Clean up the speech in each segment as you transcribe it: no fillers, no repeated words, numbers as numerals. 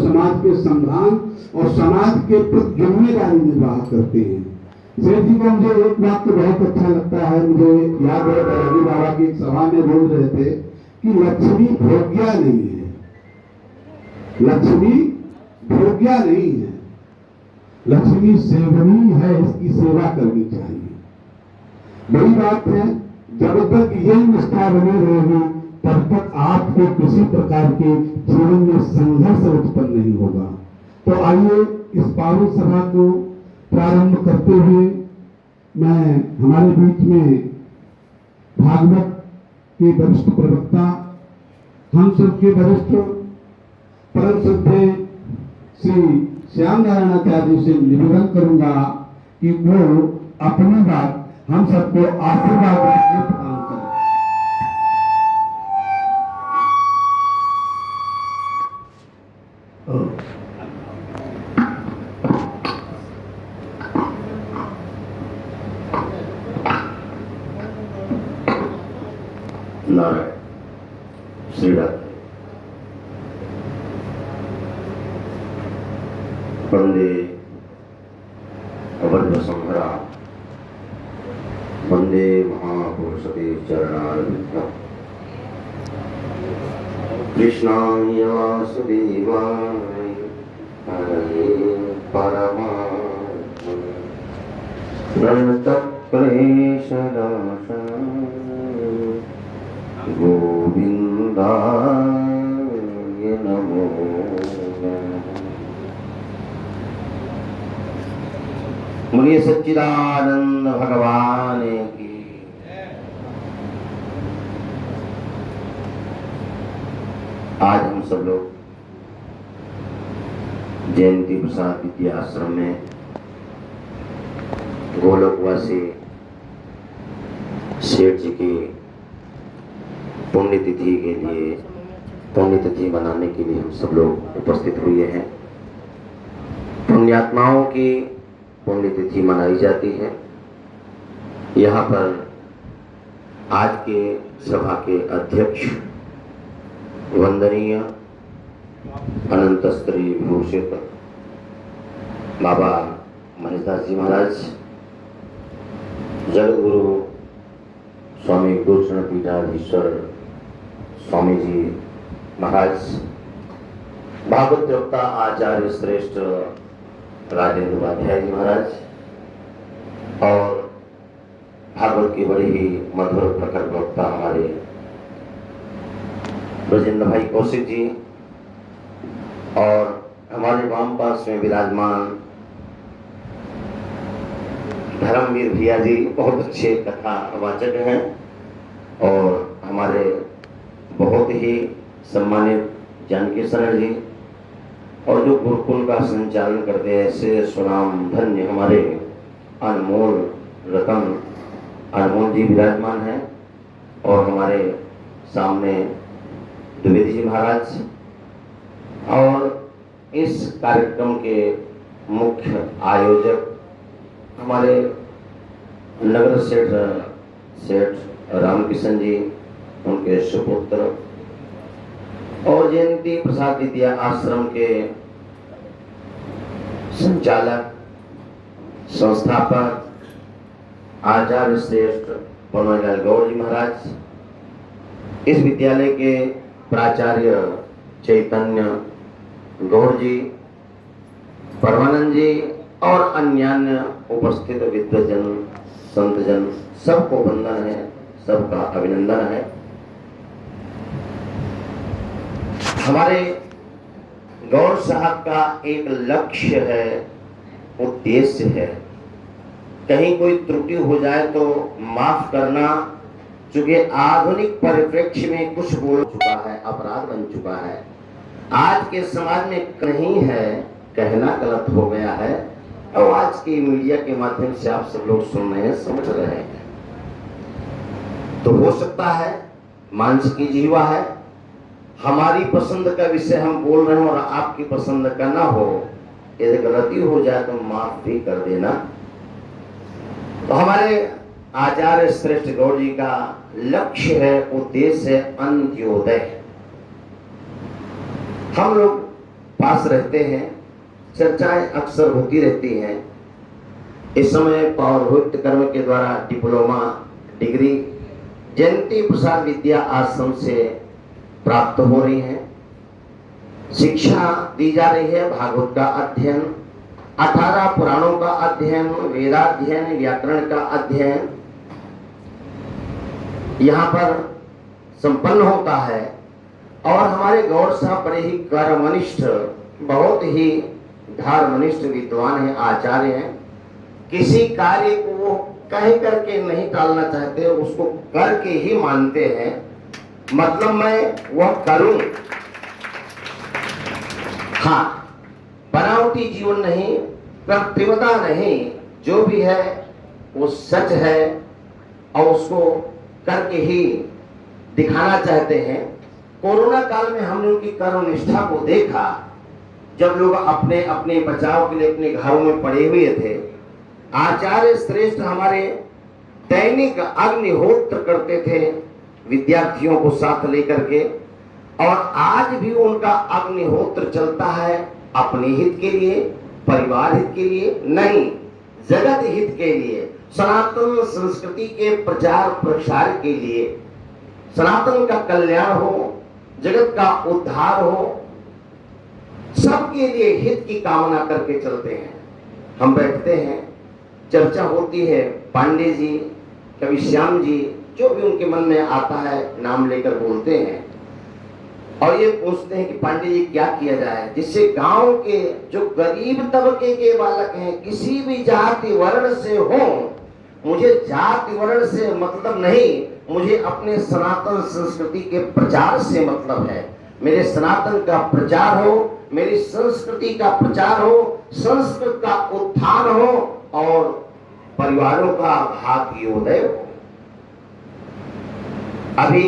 समाज के संग्राम और समाज के प्रति जिम्मेदारी निर्वाह करते हैं। सेठ जी का मुझे एक वाक्य बहुत अच्छा लगता है, मुझे याद है बैरागी बाबा की एक सभा में बोल रहे थे कि लक्ष्मी भोग्या नहीं है, लक्ष्मी भोग्या नहीं है, लक्ष्मी सेवनीय है, इसकी सेवा करनी चाहिए। बड़ी बात है, जब तक ये निष्ठा बनी रहेगी तब तक आपको किसी प्रकार के जीवन में संघर्ष उत्पन्न नहीं होगा। तो आइए इस पावन सभा को प्रारंभ करते हुए मैं हमारे बीच में भागवत के वरिष्ठ प्रवक्ता, हम सबके वरिष्ठ परम श्रद्धेय श्री श्याम नारायणाचार्य से निवेदन करूंगा कि वो अपनी बात हम सबको आशीर्वाद प्रदान करें। नारायण श्रीराम वंदे अवध संहरा वंदे महापुरुषते चरणारविन्दम् कृष्णाय वासुदेवाय हरे परमात्मने प्रणतक्लेशनाशाय गोविन्दाय नमो नमः। बोलिए सच्चिदानंद भगवान की। आज हम सब लोग जयंती प्रसाद विद्या आश्रम में गोलोकवासी सेठ जी की पुण्यतिथि के लिए, पुण्यतिथि मनाने के लिए हम सब लोग उपस्थित हुए हैं। पुण्यात्माओं की पुण्यतिथि मनाई जाती है। यहाँ पर आज के सभा के अध्यक्ष वंदनीय अनंत स्त्री विभूषित बाबा महेशदास जी महाराज, जगतगुरु स्वामी गुरुचरण पीठाधीश्वर स्वामी जी महाराज, भागवत वक्ता आचार्य श्रेष्ठ राजेंद्र उपाध्याय जी महाराज और भागवत के बड़े ही मधुर प्रखर वक्ता हमारे ब्रजेंद्र भाई कौशिक जी और हमारे वाम पास में विराजमान धर्मवीर भैया जी, बहुत अच्छे कथा वाचक हैं और हमारे बहुत ही सम्मानित जानकी शरण जी और जो गुरुकुल का संचालन करते हैं ऐसे सुनाम धन्य हमारे अनमोल रतन अनमोल जी विराजमान हैं और हमारे सामने द्विवेदी जी महाराज और इस कार्यक्रम के मुख्य आयोजक हमारे नगर सेठ रामकिशन जी, उनके सुपुत्र और जयंती प्रसाद विद्या आश्रम के संचालक संस्थापक आचार्य श्रेष्ठ पवनलाल गौड़ जी महाराज, इस विद्यालय के प्राचार्य चैतन्य गौड़ जी, परमानंद जी और अन्य उपस्थित विद्वजन संतजन, सबको वंदन है, सबका अभिनंदन है। हमारे गौड़ साहब का एक लक्ष्य है, उद्देश्य है, कहीं कोई त्रुटि हो जाए तो माफ करना, चूंकि आधुनिक परिप्रेक्ष्य में कुछ बोल चुका है, अपराध बन चुका है। आज के समाज में कहीं है, कहना गलत हो गया है और आज की मीडिया के माध्यम से आप सब लोग सुन रहे हैं, समझ रहे हैं। तो हो सकता है मांस की जीवा है, हमारी पसंद का विषय हम बोल रहे हो और आपकी पसंद का ना हो, यदि गलती हो जाए तो माफ भी कर देना। तो हमारे आचार्य श्रेष्ठ गौड़ जी का लक्ष्य है, उद्देश्य है अंत्योदय। हम लोग पास रहते हैं, चर्चाएं अक्सर होती रहती हैं। इस समय पौरोहित्य कर्म के द्वारा डिप्लोमा डिग्री जयंती प्रसाद विद्या आश्रम से प्राप्त हो रही है। शिक्षा दी जा रही है, भागवत का अध्ययन, 18 पुराणों का अध्ययन, वेदाध्ययन, व्याकरण का अध्ययन यहाँ पर संपन्न होता है। और हमारे गौड़ साहब बड़े ही कर्मनिष्ठ, बहुत ही धर्मनिष्ठ विद्वान हैं, आचार्य हैं। किसी कार्य को वो कह करके नहीं टालना चाहते, उसको करके ही मानते हैं। मतलब मैं वह करूं, हाँ, बनावटी जीवन नहीं, कृत्रिमता नहीं, जो भी है वो सच है और उसको करके ही दिखाना चाहते हैं। कोरोना काल में हमने उनकी कर्मनिष्ठा को देखा। जब लोग अपने अपने बचाव के लिए अपने घरों में पड़े हुए थे, आचार्य श्रेष्ठ हमारे दैनिक अग्निहोत्र करते थे विद्यार्थियों को साथ लेकर के, और आज भी उनका अग्निहोत्र चलता है अपने हित के लिए, परिवार हित के लिए नहीं, जगत हित के लिए, सनातन संस्कृति के प्रचार प्रसार के लिए, सनातन का कल्याण हो, जगत का उद्धार हो, सबके लिए हित की कामना करके चलते हैं। हम बैठते हैं, चर्चा होती है, पांडे जी, कवि श्याम जी, जो भी उनके मन में आता है नाम लेकर बोलते हैं और ये पूछते हैं कि पांडे जी क्या किया जाए जिससे गांव के जो गरीब तबके के बालक हैं, किसी भी जाति वर्ण से हो, मुझे जाति वर्ण से मतलब नहीं, मुझे अपने सनातन संस्कृति के प्रचार से मतलब है। मेरे सनातन का प्रचार हो, मेरी संस्कृति का प्रचार हो, संस्कृत का उत्थान हो और परिवारों का भाग्योदय हो। अभी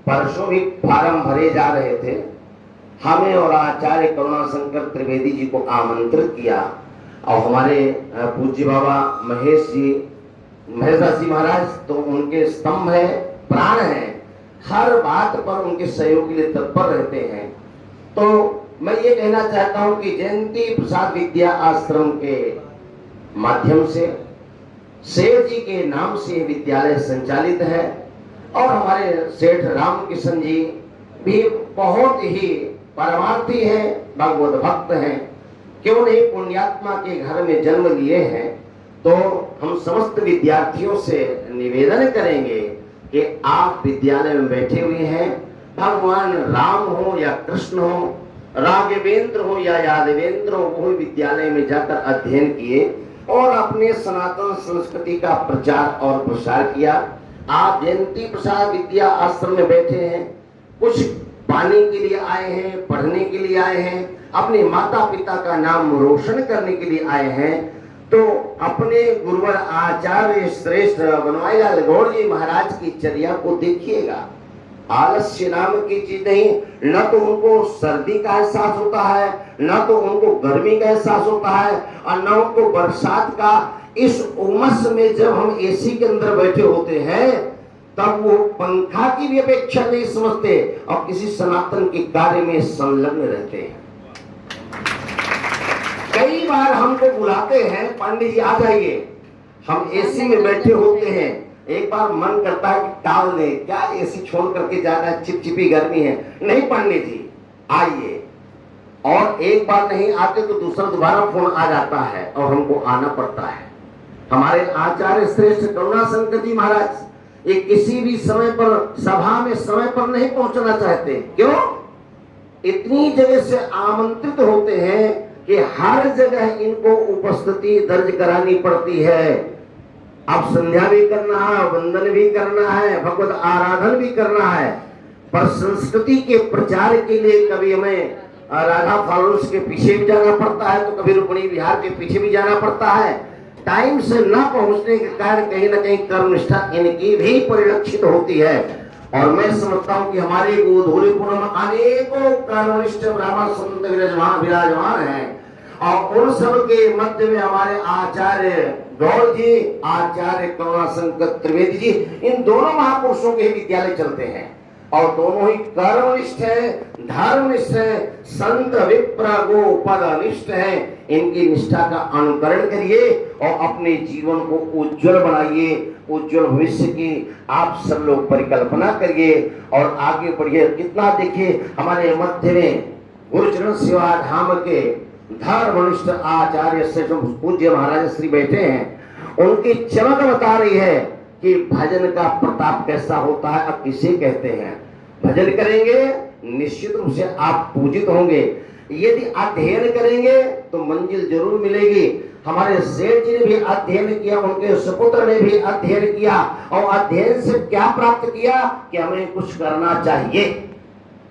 परसों भी फार्म भरे जा रहे थे। हमें और आचार्य करुणाशंकर त्रिवेदी जी को आमंत्रित किया और हमारे पूज्य बाबा महेश दास जी महाराज तो उनके स्तंभ है, प्राण है, हर बात पर उनके सहयोग के लिए तत्पर रहते हैं। तो मैं ये कहना चाहता हूं कि जयंती प्रसाद विद्या आश्रम के माध्यम से सेठ जी के नाम से विद्यालय संचालित है और हमारे सेठ राम किशन जी भी बहुत ही परमार्थी हैं, भगवत भक्त हैं। क्यों नहीं, पुण्यात्मा के घर में जन्म लिए हैं। तो हम समस्त विद्यार्थियों से निवेदन करेंगे कि आप विद्यालय में बैठे हुए हैं, भगवान राम हो या कृष्ण हो, राघवेंद्र हो या यादवेंद्र हो, वो विद्यालय में जाकर अध्ययन किए और अपने सनातन संस्कृति का प्रचार और प्रसार किया। आप जयंती प्रसाद विद्या आश्रम में बैठे हैं, कुछ पाने के लिए आए हैं, पढ़ने के लिए आए हैं, अपने माता पिता का नाम रोशन करने के लिए आए हैं। तो अपने गुरुवर आचार्य श्रेष्ठ बनवारी लाल गौड़ जी महाराज की चर्या को देखिएगा। आलस्य नाम की चीज नहीं, न तो उनको सर्दी का एहसास होता है, न तो उनको गर्मी का एहसास होता है और न उनको बरसात का। इस उमस में जब हम एसी के अंदर बैठे होते हैं तब वो पंखा की भी अपेक्षा नहीं समझते और किसी सनातन के कार्य में संलग्न रहते हैं। कई बार हमको बुलाते हैं, पंडित जी आ जाइए, हम एसी में बैठे होते हैं, एक बार मन करता है कि टाल ले, क्या एसी छोड़ करके जाना, चिपचिपी गर्मी है। नहीं पंडित जी आइए, और एक बार नहीं आते तो दूसरा दोबारा फोन आ जाता है और हमको आना पड़ता है। हमारे आचार्य श्रेष्ठ करुणाशंकर जी महाराज ये किसी भी समय पर सभा में समय पर नहीं पहुंचना चाहते। क्यों? इतनी जगह से आमंत्रित होते हैं कि हर जगह इनको उपस्थिति दर्ज करानी पड़ती है। अब संध्या भी करना है, वंदन भी करना है, भगवत आराधन भी करना है, पर संस्कृति के प्रचार के लिए कभी हमें राधा फॉलोअर्स के पीछे भी जाना पड़ता है, तो कभी रुक्मिणी विहार के पीछे भी जाना पड़ता है। टाइम से न पहुंचने के कारण कहीं ना कहीं कर्मनिष्ठा इनकी भी परिलक्षित होती है। और मैं समझता हूं कि हमारे गोधूलीपुर में अनेकों कर्मनिष्ठ ब्राह्मण संत विराजमान हैं और उन सब के मध्य में हमारे आचार्य गौड़ जी, आचार्य करुणाशंकर त्रिवेदी जी, इन दोनों महापुरुषों के विद्यालय चलते हैं। और दोनों ही कर्मनिष्ठ है, धर्मनिष्ठ है, संत विप्र गो पदनिष्ठ है। इनकी निष्ठा का अनुकरण करिए और अपने जीवन को उज्जवल बनाइए, उज्जवल भविष्य की आप सब लोग परिकल्पना करिए और आगे बढ़िए। कितना देखिए हमारे मध्य में गुरुचरण सेवा धाम के धर्मनिष्ठ आचार्य से जो पूज्य महाराज श्री बैठे हैं, उनकी चमक बता रही है कि भजन का प्रताप कैसा होता है। अब किसे कहते हैं? भजन करेंगे निश्चित रूप से आप पूजित होंगे, यदि अध्ययन करेंगे तो मंजिल जरूर मिलेगी। हमारे सेठ जी ने भी अध्ययन किया, उनके सुपुत्र ने भी अध्ययन किया और अध्ययन से क्या प्राप्त किया कि हमें कुछ करना चाहिए,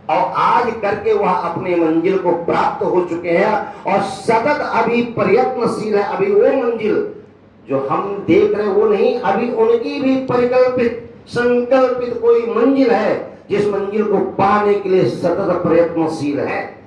और आज करके वह अपने मंजिल को प्राप्त हो चुके हैं और सतत अभी प्रयत्नशील है। अभी वो मंजिल जो हम देख रहे हैं वो नहीं, अभी उनकी भी परिकल्पित संकल्पित कोई मंजिल है जिस मंजिल को पाने के लिए सतत प्रयत्नशील है।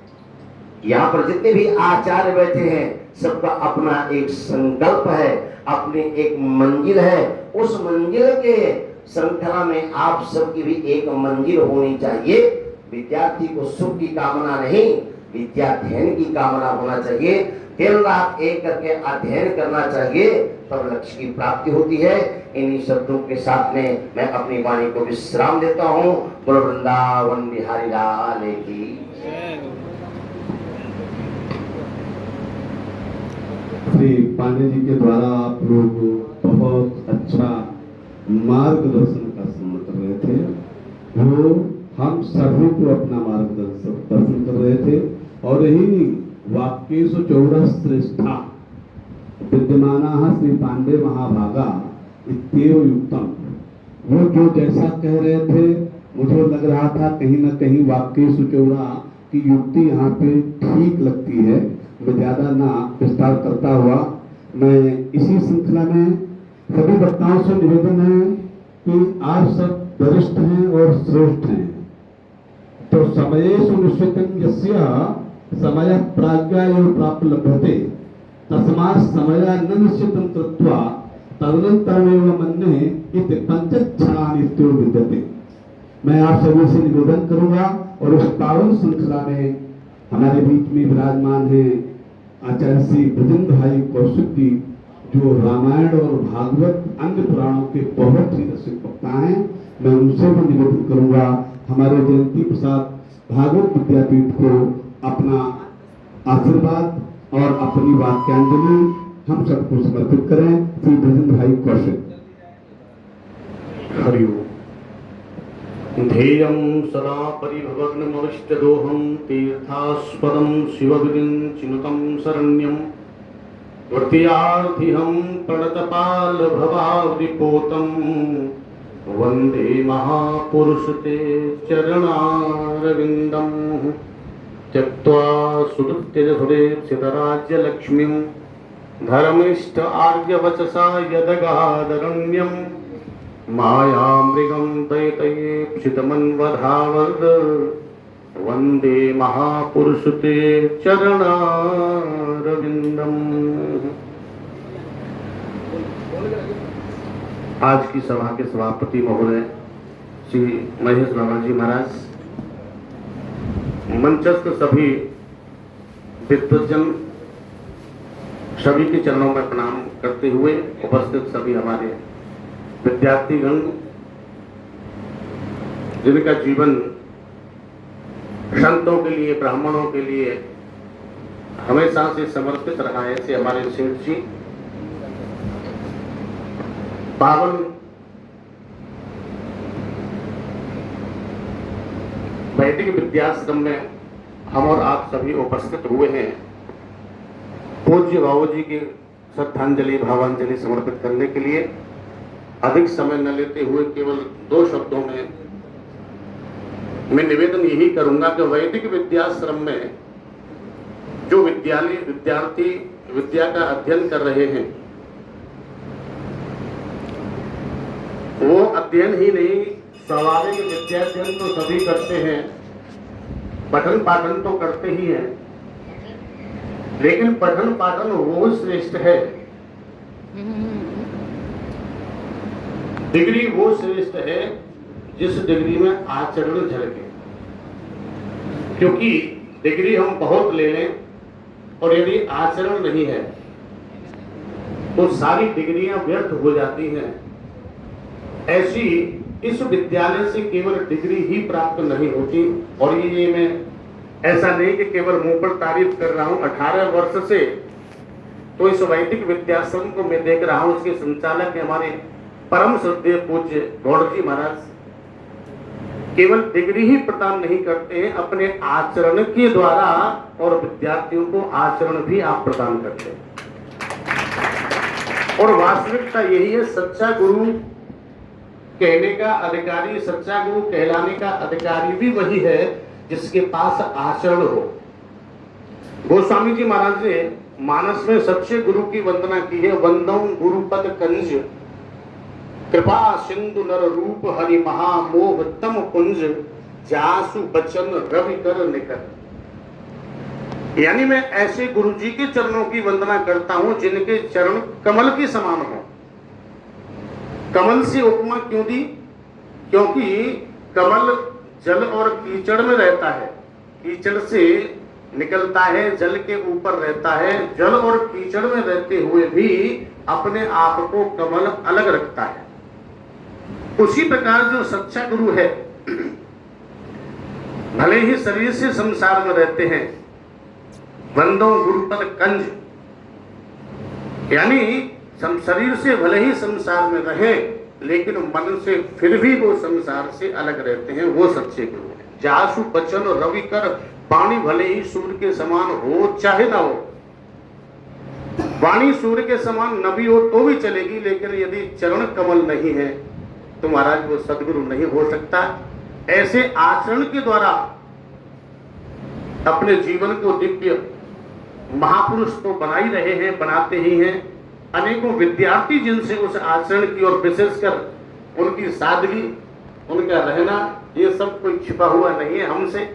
यहाँ पर जितने भी आचार्य बैठे हैं सबका अपना एक संकल्प है, अपनी एक मंजिल है। उस मंजिल के श्रृंखला में आप सबकी भी एक मंजिल होनी चाहिए। विद्यार्थी को सुख की कामना नहीं, विद्याध्ययन की कामना होना चाहिए। दिन रात एक करके अध्ययन करना चाहिए, तब लक्ष्य की प्राप्ति होती है। इन्हीं शब्दों के साथ में मैं अपनी वाणी को विश्राम देता हूँ। बोलो वृंदावन बिहारी लाल की। श्री पांडे जी के द्वारा आप लोग बहुत अच्छा मार्गदर्शन का श्रवण कर रहे थे। वो हम सभी को अपना मार्गदर्शन कर रहे थे और यही वाक्येषु चौरः श्रेष्ठा विद्यमानः श्री पांडे महाभागा इत्येव युक्तम। वो जो जैसा कह रहे थे मुझे लग रहा था कहीं न कहीं वाक्येषु चौरः की युक्ति यहाँ पे ठीक लगती है। मैं ज्यादा ना विस्तार करता हुआ मैं इसी श्रृंखला में सभी वक्ताओं से निवेदन है कि आप सब वरिष्ठ हैं और श्रेष्ठ हैं, तो समयेषु निश्चितं यस्य समय प्राज्ञा एव प्राप्त लभ्यते तस्मात् समया न निश्चितं कृत्वा तदनन्तरमेव मन्ये इति पंचक्षणानि इत्येव विद्यते। मैं आप सभी से निवेदन करूंगा और उस पावन श्रृंखला में हमारे बीच में विराजमान है आचार्य श्री ब्रजेंद्र भाई कौशिक जी, जो रामायण और भागवत अन्य पुराणों के बहुत ही रसिक वक्ता हैं। मैं उनसे भी निवेदन करूंगा हमारे जयंती प्रसाद भागवत विद्यापीठ को अपना आशीर्वाद और अपनी वाक्यांजलि हम सबको समर्पित करें। श्री ब्रजेंद्र भाई कौशिक। हरिओम। ध्येयं सदा परिभवग्नमविष्टदोहं तीर्थास्पदं शिवविरिञ्चिनुतं शरण्यं वृत्यार्थिहं प्रणतपालभवावृपोतं वन्दे महापुरुषते चरणारविन्दं त्यक्त्वा सुदुत्यजसुरेप्सितराज्यलक्ष्मीं धर्मिष्ठ आर्यवचसा यदगादरण्यं मायामृगं दैतयेप्सितमन्वधावद वन्दे महापुरुषते चरणारविन्दम्। आज की सभा के सभापति महोदय श्री महेश बाबा जी महाराज, मंचस्थ सभी विद्वज्जन सभी के चरणों में प्रणाम करते हुए उपस्थित सभी हमारे विद्यार्थीगण जिनका जीवन संतों के लिए ब्राह्मणों के लिए हमेशा से समर्पित रहा है, ऐसे हमारे सेठ जी पावन वैदिक विद्याश्रम में हम और आप सभी उपस्थित हुए हैं पूज्य बाबू जी की श्रद्धांजलि भावांजलि समर्पित करने के लिए। अधिक समय न लेते हुए केवल 2 शब्दों में मैं निवेदन यही करूंगा कि वैदिक विद्याश्रम में जो विद्यार्थी विद्या का अध्ययन कर रहे हैं वो अध्ययन ही नहीं, स्वाभाविक विद्याध्ययन तो सभी करते हैं, पठन पाठन तो करते ही हैं, लेकिन पठन पाठन वो श्रेष्ठ है, डिग्री वो श्रेष्ठ है जिस डिग्री में आचरण झलके। क्योंकि डिग्री हम बहुत ले लें और यदि आचरण नहीं है तो सारी डिग्रियां व्यर्थ हो जाती हैं। ऐसी इस विद्यालय से केवल डिग्री ही प्राप्त नहीं होती। और ये मैं ऐसा नहीं कि केवल मुंह पर तारीफ कर रहा हूं। 18 वर्ष से तो इस वैदिक विद्याश्रम को मैं देख रहा हूं। इसके संचालक हैं हमारे परम श्रद्धेय पूज्य गौड़ जी महाराज। केवल डिग्री ही प्रदान नहीं करते हैं, अपने आचरण के द्वारा और विद्यार्थियों को आचरण भी आप प्रदान करते हैं। और वास्तविकता यही है, सच्चा गुरु कहने का अधिकारी, सच्चा गुरु कहलाने का अधिकारी भी वही है जिसके पास आचरण हो। गोस्वामी जी महाराज ने मानस में सच्चे गुरु की वंदना की है। वंदम गुरुपद कंज कृपा सिंधु नर रूप हरि महामोह तम कुंज जासु बचन रवि कर निकट। यानी मैं ऐसे गुरु जी के चरणों की वंदना करता हूं जिनके चरण कमल के समान हो। कमल से उपमा क्यों दी? क्योंकि कमल जल और कीचड़ में रहता है, कीचड़ से निकलता है, जल के ऊपर रहता है। जल और कीचड़ में रहते हुए भी अपने आप को कमल अलग रखता है। उसी प्रकार जो सच्चा गुरु है, भले ही शरीर से संसार में रहते हैं, वंदो गुरुपद कंज, यानी शरीर से भले ही संसार में रहे लेकिन मन से फिर भी वो संसार से अलग रहते हैं, वो सच्चे गुरु हैं। जासु बचन रवि कर, वाणी भले ही सूर्य के समान हो चाहे ना हो। वाणी सूर्य के समान न भी हो तो भी चलेगी, लेकिन यदि चरण कमल नहीं है तो महाराज वो सदगुरु नहीं हो सकता। ऐसे आचरण के द्वारा अपने जीवन को दिव्य महापुरुष तो बना ही रहे हैं, बनाते ही हैं। अनेकों विद्यार्थी जिनसे उस आचरण की और विशेषकर उनकी सादगी, उनका रहना, ये सब कोई छिपा हुआ नहीं है हमसे।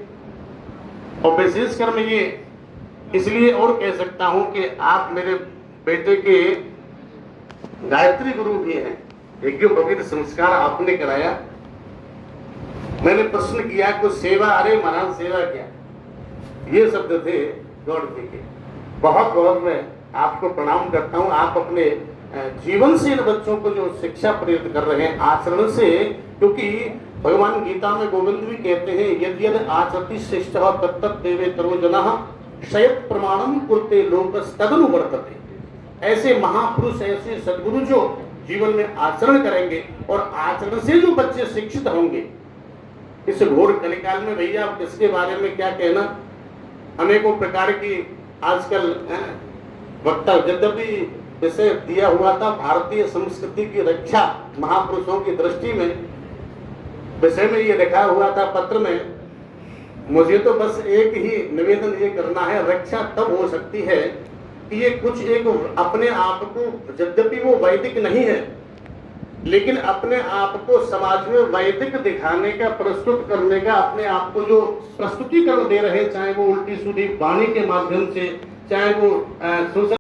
और विशेषकर मैं ये इसलिए और कह सकता हूं कि आप मेरे बेटे के गायत्री गुरु भी हैं। यज्ञ पवित्र संस्कार आपने कराया। मैंने प्रश्न किया कि सेवा, अरे महाराज सेवा क्या, ये शब्द थे गौड़ जी के। बहुत बहुत मैं आपको प्रणाम करता हूं। आप अपने जीवन से इन बच्चों को जो शिक्षा प्रयुक्त कर रहे हैं, आचरण से, क्योंकि भगवान गीता में गोविंद भी कहते हैं यदि यदि आचरति शिष्ट तत्त देवे तरोजनः शयत प्रमाणम कुरते लोकस्तदनु वर्तते। ऐसे महापुरुष, ऐसे सद्गुरु जो जीवन में आचरण करेंगे और आचरण से जो बच्चे शिक्षित होंगे, इस घोर कलिकाल में भैया आप किसके बारे में क्या कहना। अनेकों प्रकार की आजकल वक्ता, यद्यपि इसे दिया हुआ था भारतीय संस्कृति की रक्षा महापुरुषों की दृष्टि में, विषय में ये लिखा हुआ था पत्र में। मुझे तो बस एक ही निवेदन ये करना है, रक्षा तब हो सकती है कि ये कुछ एक अपने आप को, यद्यपि वो वैदिक नहीं है, लेकिन अपने आप को समाज में वैदिक दिखाने का, प्रस्तुत करने का, अपने आप को जो प्रस्तुतिकरण दे रहे हैं, चाहे वो उल्टी सीधी वाणी के माध्यम से, चाहे वो सोशल